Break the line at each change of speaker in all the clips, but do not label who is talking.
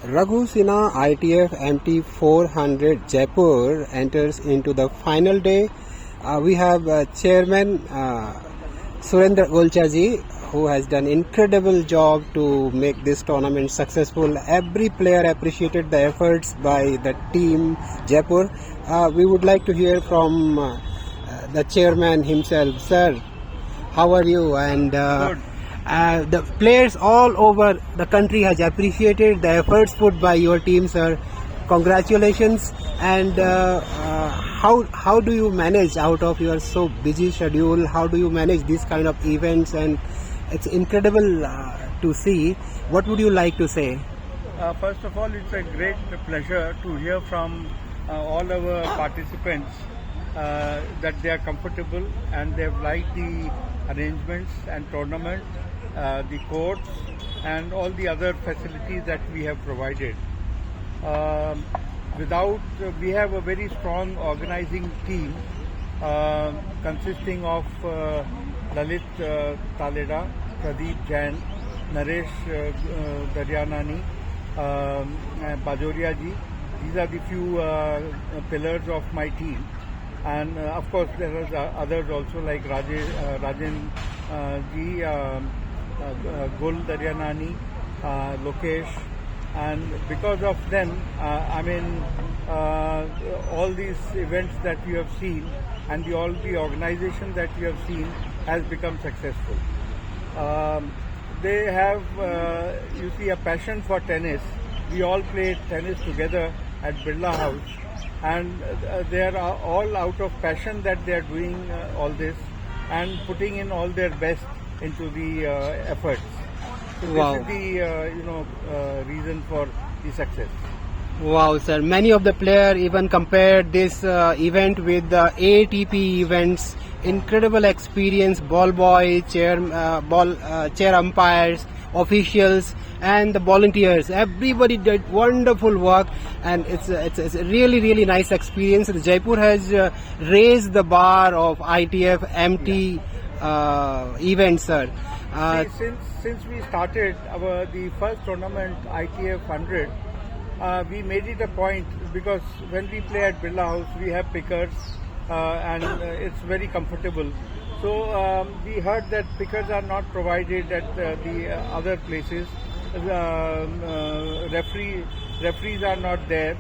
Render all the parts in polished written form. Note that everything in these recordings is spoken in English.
Raghu Sinha ITF MT 400 Jaipur enters into the final day. We have Chairman Surendra Golcha ji, who has done incredible job to make this tournament successful. Every player appreciated the efforts by the team Jaipur. We would like to hear from the chairman himself. Sir, how are you? And the players all over the country has appreciated the efforts put by your team, sir. Congratulations. And how do you manage out of your so busy schedule? How do you manage these kind of events? And it's incredible to see. What would you like to say?
First of all, it's a great pleasure to hear from all our participants that they are comfortable and they've liked the arrangements and tournament, the courts and all the other facilities that we have provided. We have a very strong organizing team consisting of Lalit Taleda, Pradeep Jain, Naresh Daryanani, Bajoria ji. These are the few pillars of my team. And of course there are others also like Rajan ji, Gul Daryanani, Lokesh. And because of them, all these events that you have seen and all the organization that you have seen has become successful. They have, you see, a passion for tennis. We all play tennis together at Birla House, and they are all out of passion that they are doing all this and putting in all their best into the efforts. So
Wow.
This is the reason for the success.
Wow, sir. Many of the players even compared this event with the ATP events. Incredible experience, ball boy, chair umpires, officials, and the volunteers. Everybody did wonderful work, and it's a really nice experience. Jaipur has raised the bar of ITF MT events, sir.
See, since we started the first tournament ITF 100, we made it a point because when we play at Birla House, we have pickers and it's very comfortable. So we heard that pickers are not provided at the other places. Referees are not there.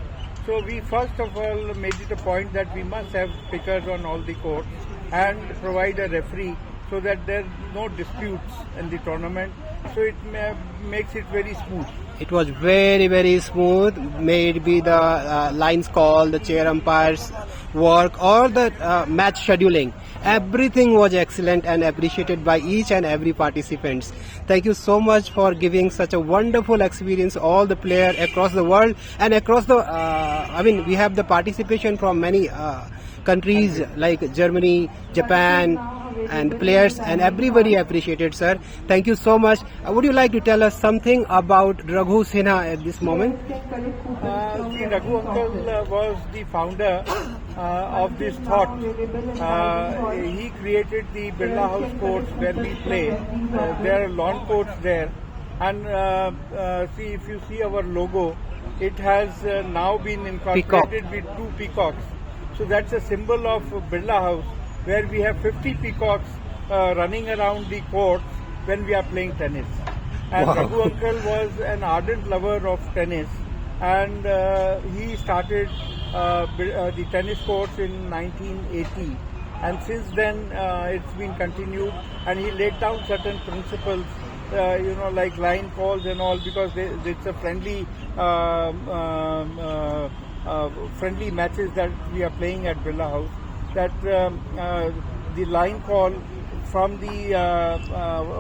So we first of all made it a point that we must have pickers on all the courts and provide a referee so that there are no disputes in the tournament. So it makes it very smooth.
It was very smooth. May it be the lines call, the chair umpires work, or the match scheduling. Everything was excellent and appreciated by each and every participants. Thank you so much for giving such a wonderful experience all the players across the world and across the. We have the participation from many countries like Germany, Japan, and players, and everybody appreciated, sir. Thank you so much. Would you like to tell us something about Raghu Sinha at this moment?
See, Raghu uncle was the founder of this thought. He created the Birla House courts where we play. There are lawn courts there, and see, if you see our logo, it has now been incorporated with 2 peacocks. So that's a symbol of Birla House, where we have 50 peacocks running around the courts when we are playing tennis. And
Wow.
Raghu uncle was an ardent lover of tennis, and he started the tennis courts in 1980. And since then it's been continued, and he laid down certain principles, like line calls and all, because it's a friendly friendly matches that we are playing at Birla House. That the line call from the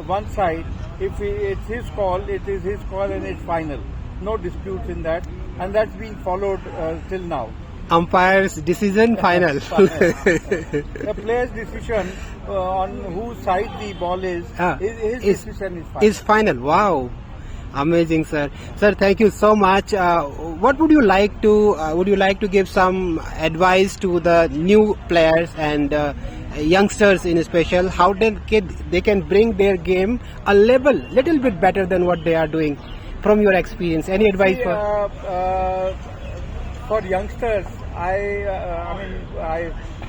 one side, if it's his call, it is his call and it's final. No disputes in that, and that's being followed till now.
Umpire's decision final.
The player's decision on whose side the ball is, his decision is final.
Is final. Wow. Amazing, sir. Sir, thank you so much. What would you like to give some advice to the new players and youngsters in special? How they can bring their game a little bit better than what they are doing? from your experience? Any advice
See, for youngsters,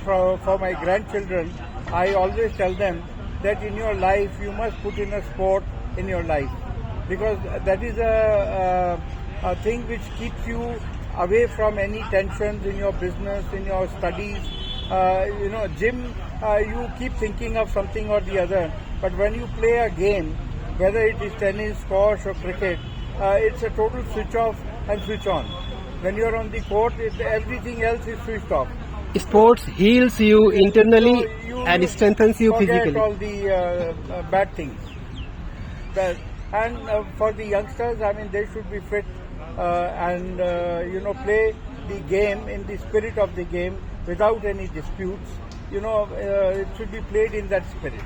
for my grandchildren, I always tell them that in your life you must put in a sport in your life, because that is a thing which keeps you away from any tensions in your business, in your studies. Gym, you keep thinking of something or the other, but when you play a game, whether it is tennis, squash or cricket, it's a total switch off and switch on. When you're on the court, everything else is switched off.
Sports heals you internally
So you
and strengthens you
forget
physically.
all the bad things. And for the youngsters, they should be fit and play the game in the spirit of the game without any disputes. It should be played in that spirit.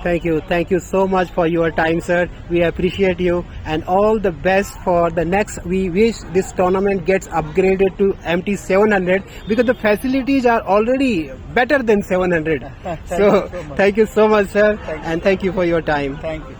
Thank you so much for your time, sir. We appreciate you and all the best for the next. We wish this tournament gets upgraded to MT 700 because the facilities are already better than 700.
Thank you so much.
Thank you so much, sir,
Thank you.
and thank you for your time.
Thank you.